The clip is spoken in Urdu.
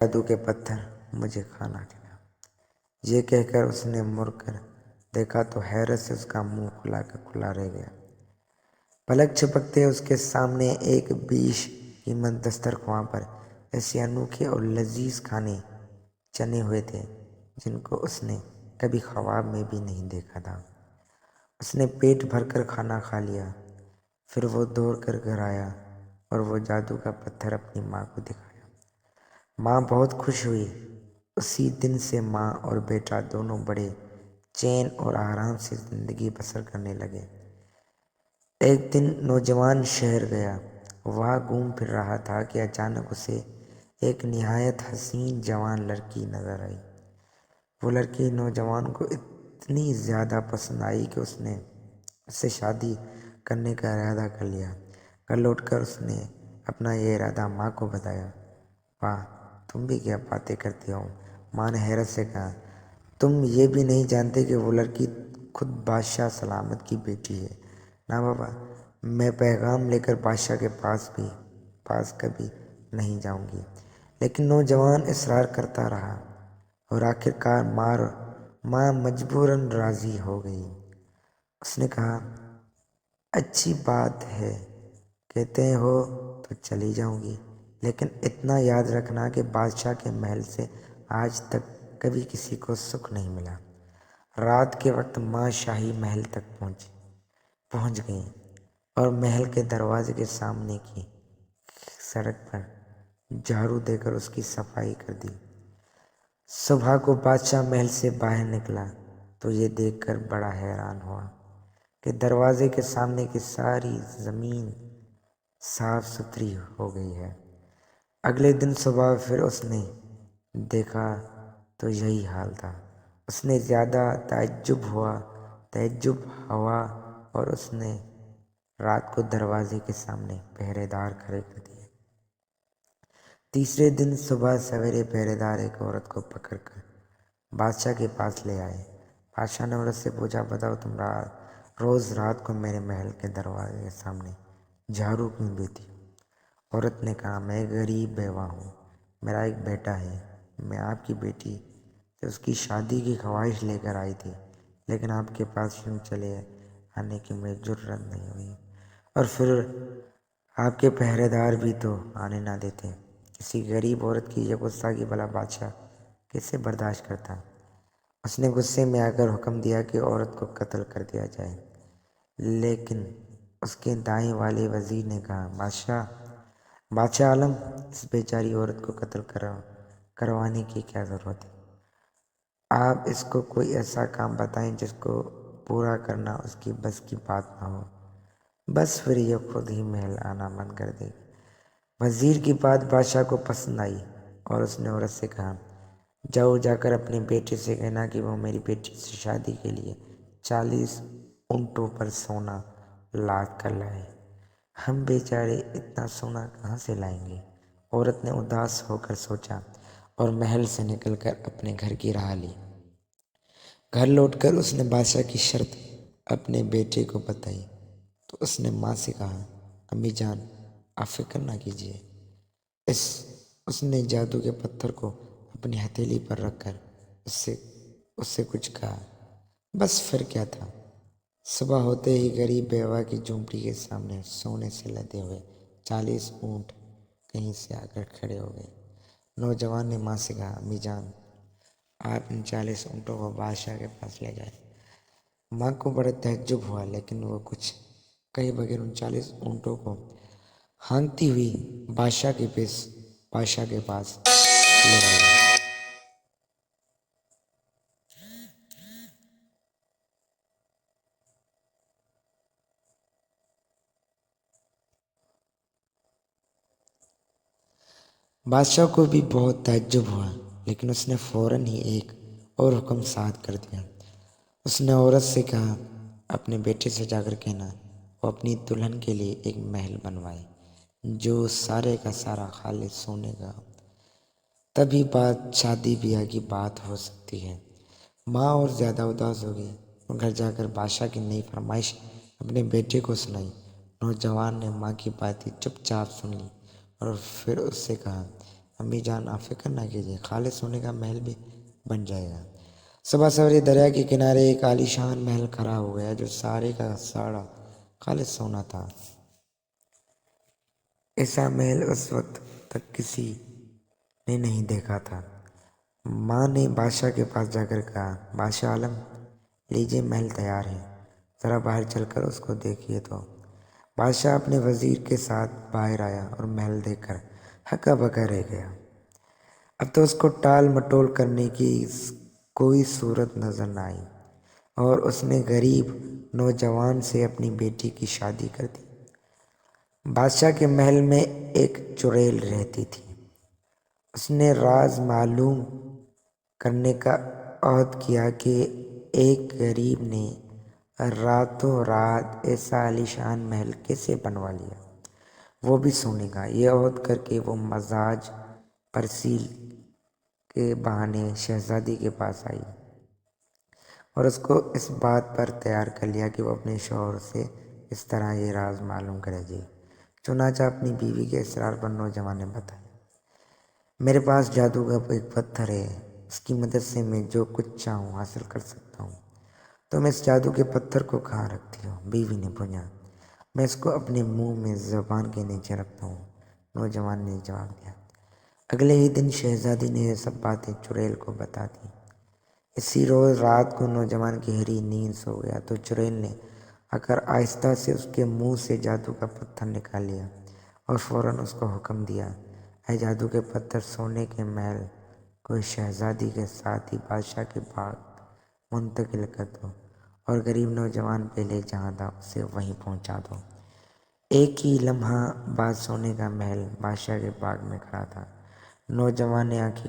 جادو کے پتھر مجھے کھانا کھلا۔ یہ کہہ کر اس نے مڑ کر دیکھا تو حیرت سے اس کا منہ کھلا کا کھلا رہ گیا۔ پلک جھپکتے اس کے سامنے ایک بیش قیمت دسترخواں پر ایسے انوکھے اور لذیذ کھانے چنے ہوئے تھے جن کو اس نے کبھی خواب میں بھی نہیں دیکھا تھا۔ اس نے پیٹ بھر کر کھانا کھا لیا۔ پھر وہ دوڑ کر گھر آیا اور وہ جادو کا پتھر اپنی ماں کو دکھایا۔ ماں بہت خوش ہوئی۔ اسی دن سے ماں اور بیٹا دونوں بڑے چین اور آرام سے زندگی بسر کرنے لگے۔ ایک دن نوجوان شہر گیا۔ وہاں گھوم پھر رہا تھا کہ اچانک اسے ایک نہایت حسین جوان لڑکی نظر آئی۔ وہ لڑکی نوجوان کو اتنی زیادہ پسند آئی کہ اس نے اس سے شادی کرنے کا ارادہ کر لیا۔ گھر لوٹ کر اس نے اپنا یہ ارادہ ماں کو بتایا۔ واہ، تم بھی کیا باتیں کرتی ہو؟ ماں نے حیرت سے کہا، تم یہ بھی نہیں جانتے کہ وہ لڑکی خود بادشاہ سلامت کی بیٹی ہے؟ نہ بابا، میں پیغام لے کر بادشاہ کے پاس کبھی نہیں جاؤں گی۔ لیکن نوجوان اصرار کرتا رہا اور آخر کار ماں مجبوراً راضی ہو گئی۔ اس نے کہا، اچھی بات ہے، کہتے ہو تو چلی جاؤں گی، لیکن اتنا یاد رکھنا کہ بادشاہ کے محل سے آج تک کبھی کسی کو سکھ نہیں ملا۔ رات کے وقت ماں شاہی محل تک پہنچ گئیں اور محل کے دروازے کے سامنے کی سڑک پر جھاڑو دے کر اس کی صفائی کر دی۔ صبح کو بادشاہ محل سے باہر نکلا تو یہ دیکھ کر بڑا حیران ہوا کہ دروازے کے سامنے کی ساری زمین صاف ستھری ہو گئی ہے۔ اگلے دن صبح پھر اس نے دیکھا تو یہی حال تھا۔ اس نے زیادہ تعجب ہوا اور اس نے رات کو دروازے کے سامنے پہرے دار کھڑے کر دیے۔ تیسرے دن صبح سویرے پہرے دار ایک عورت کو پکڑ کر بادشاہ کے پاس لے آئے۔ بادشاہ نے عورت سے پوچھا، بتاؤ تم روز رات کو میرے محل کے دروازے کے سامنے جھاڑو کیوں دیتی ہو؟ عورت نے کہا، میں غریب بیوہ ہوں، میرا ایک بیٹا ہے، میں آپ کی بیٹی سے اس کی شادی کی خواہش لے کر آئی تھی، لیکن آپ کے پاس یوں چلے آنے کی مجھے جرأت نہیں ہوئی، اور پھر آپ کے پہرے دار بھی تو آنے نہ دیتے۔ کسی غریب عورت کی یہ گستاخی بھلا بادشاہ کیسے برداشت کرتا؟ اس نے غصے میں آ کر حکم دیا کہ عورت کو قتل کر دیا جائے، لیکن اس کے دائیں والے وزیر نے کہا، بادشاہ عالم، اس بیچاری عورت کو قتل کروانے کی کیا ضرورت ہے؟ آپ اس کو کوئی ایسا کام بتائیں جس کو پورا کرنا اس کی بس کی بات نہ ہو، بس پھر یہ خود ہی محل آنا بند کر دے گی۔ وزیر کی بات بادشاہ کو پسند آئی اور اس نے عورت سے کہا، جا کر اپنے بیٹے سے کہنا کہ وہ میری بیٹی سے شادی کے لیے 40 اونٹوں پر سونا لاد کر لائے۔ ہم بیچارے اتنا سونا کہاں سے لائیں گے؟ عورت نے اداس ہو کر سوچا اور محل سے نکل کر اپنے گھر کی راہ لی۔ گھر لوٹ کر اس نے بادشاہ کی شرط اپنے بیٹے کو بتائی تو اس نے ماں سے کہا، امی جان، آپ فکر نہ کیجیے۔ اس نے جادو کے پتھر کو اپنی ہتھیلی پر رکھ کر اس سے کچھ کہا، بس پھر کیا تھا؟ صبح ہوتے ہی غریب بیوہ کی جھونپڑی کے سامنے سونے سے لدے ہوئے 40 اونٹ کہیں سے آ کر کھڑے ہو گئے۔ نوجوان نے ماں سے کہا، امی جان، آپ ان 40 اونٹوں کو بادشاہ کے پاس لے جائیں۔ ماں کو بڑا تعجب ہوا، لیکن وہ کچھ کہے بغیر ان 40 اونٹوں کو ہانکتی ہوئی بادشاہ کے پاس لے آئی۔ بادشاہ کو بھی بہت تعجب ہوا، لیکن اس نے فوراً ہی ایک اور حکم صادر کر دیا۔ اس نے عورت سے کہا، اپنے بیٹے سے جا کر کہنا وہ اپنی دلہن کے لیے ایک محل بنوائے جو سارے کا سارا خالص سونے کا ہو، تبھی شادی بیاہ کی بات ہو سکتی ہے۔ ماں اور زیادہ اداس ہو گئی۔ وہ گھر جا کر بادشاہ کی نئی فرمائش اپنے بیٹے کو سنائی۔ نوجوان نے ماں کی باتیں چپ چاپ سن لی اور پھر اس سے کہا، امی جان آپ فکر نہ کیجیے، خالص سونے کا محل بھی بن جائے گا۔ صبح سویرے دریا کے کنارے ایک عالیشان محل کھڑا ہو گیا جو سارے کا سارا خالص سونا تھا۔ ایسا محل اس وقت تک کسی نے نہیں دیکھا تھا۔ ماں نے بادشاہ کے پاس جا کر کہا، بادشاہ عالم، لیجیے محل تیار ہے، ذرا باہر چل کر اس کو دیکھیے تو۔ بادشاہ اپنے وزیر کے ساتھ باہر آیا اور محل دیکھ کر ہکا بکا رہ گیا۔ اب تو اس کو ٹال مٹول کرنے کی کوئی صورت نظر نہ آئی اور اس نے غریب نوجوان سے اپنی بیٹی کی شادی کر دی۔ بادشاہ کے محل میں ایک چڑیل رہتی تھی۔ اس نے راز معلوم کرنے کا عہد کیا کہ ایک غریب نے راتوں رات ایسا عالیشان محل کیسے بنوا لیا، وہ بھی سونے کا۔ یہ عہد کر کے وہ مزاج پرسی کے بہانے شہزادی کے پاس آئی اور اس کو اس بات پر تیار کر لیا کہ وہ اپنے شوہر سے اس طرح یہ راز معلوم کرے گی۔ چنانچہ اپنی بیوی کے اصرار پر نوجوان نے بتایا، میرے پاس جادو کا ایک پتھر ہے، اس کی مدد سے میں جو کچھ چاہوں حاصل کر سکتا ہوں۔ تم اس جادو کے پتھر کو کہاں رکھتی ہو؟ بیوی نے پوچھا۔ میں اس کو اپنے منہ میں زبان کے نیچے رکھتا ہوں، نوجوان نے جواب دیا۔ اگلے ہی دن شہزادی نے یہ سب باتیں چڑیل کو بتا دیں۔ اسی روز رات کو نوجوان گہری نیند سو گیا تو چڑیل نے آ کر آہستہ سے اس کے منہ سے جادو کا پتھر نکال لیا اور فوراً اس کو حکم دیا، اے جادو کے پتھر، سونے کے محل کو شہزادی کے ساتھ ہی بادشاہ کے باغ منتقل کر دو اور غریب نوجوان پہلے جہاں تھا اسے وہیں پہنچا دو۔ ایک ہی لمحہ بعد سونے کا محل بادشاہ کے باغ میں کھڑا تھا۔ نوجوان نے آنکھیں